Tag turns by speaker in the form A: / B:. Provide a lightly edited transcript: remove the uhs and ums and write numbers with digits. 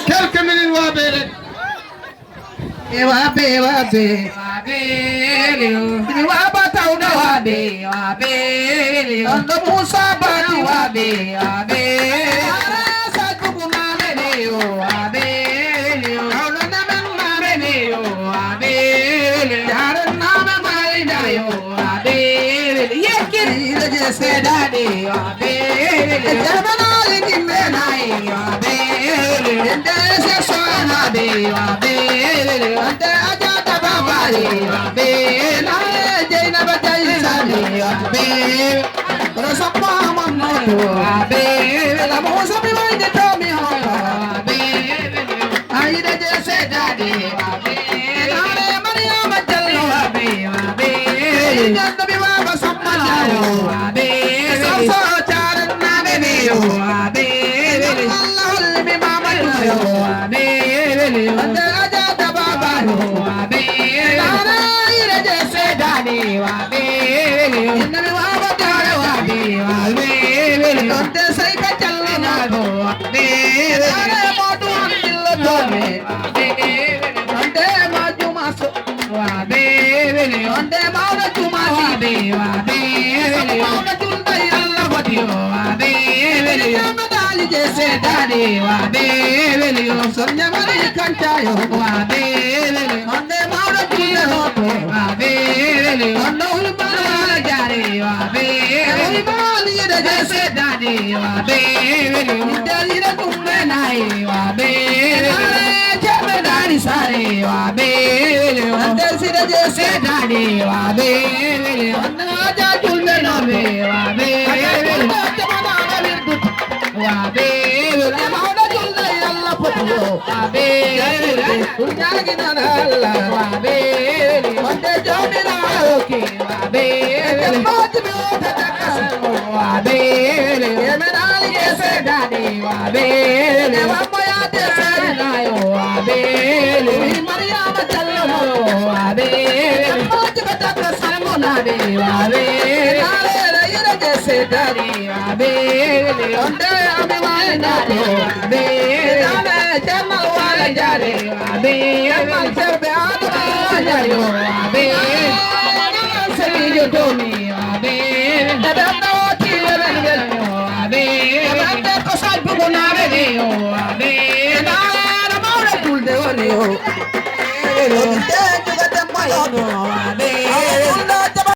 A: quelques minutes waɓe rek
B: waɓe ini waɓa tawɗo waɓe onɗo Moussa Bati waɓe Sadibou mamene yo waɓe tawɗo namen mamene yo waɓe jaran nama mayda yo waɓe yekkiriɗo je seeɗaɗe waɓe jamanali dimmenayi waɓe ende sesoanaɓe waɓe ante ajata babari waɓe nae jeynaba jaysani waɓe rosappa mamnoto waɓe lamosabi wayde tomi hoyo waɓe ayide je seeɗaɗe waɓe nae mariama jallo waɓe jandoɓi waba samma jayo waɓe samso caran naɓeɓe yo waɓe allah hollimi mamadou yo waɓe ante ajata babaro waɓe nane ayide je seeɗaɗe waɓe innomi waba jare waɓe donte sey ka jallanago waɓe nane moɗum an dillotome waɓe donte majumaso waɓe onde mawɗo jumasiɓe waɓe mawɗo julɓay allah waɗi o waɓe medali je seeɗaɗe waɓe yo sonñamari kancayo waɓe onde mawɗo julɓe hoto waɓe onɗo hulbala jare waɓe hulbali yiɗe je seeɗaɗe waɓe jalire ɗumɓe nayi waɓe ceɓe dari sare waɓe onde siɗe je seeɗaɗe waɓe onnaja julɓe noɓe waɓe temanama wirdut waɓe mawɗo julɗe allah potuyo waɓe jaginana allah waɓe onde jomirayoke waɓe motimi otatakaso waɓe yemeɗali je seeɗaɗe waɓe wammoyade seeɗanayo waɓe mariama callono waɓe motiɓe takka salmonaɓe waɓe alere yire je seeɗaɗe waɓe onde ami waynaɗo waɓe ane cemal wala jare waɓe cemal cerɓe aduna jayo waɓe semijo tomi waɓe eɓen ɗawoti eɓen welno waɓe eɓende ko Sadibou naɓene yo waɓe naɗa mawɗo julde woni yo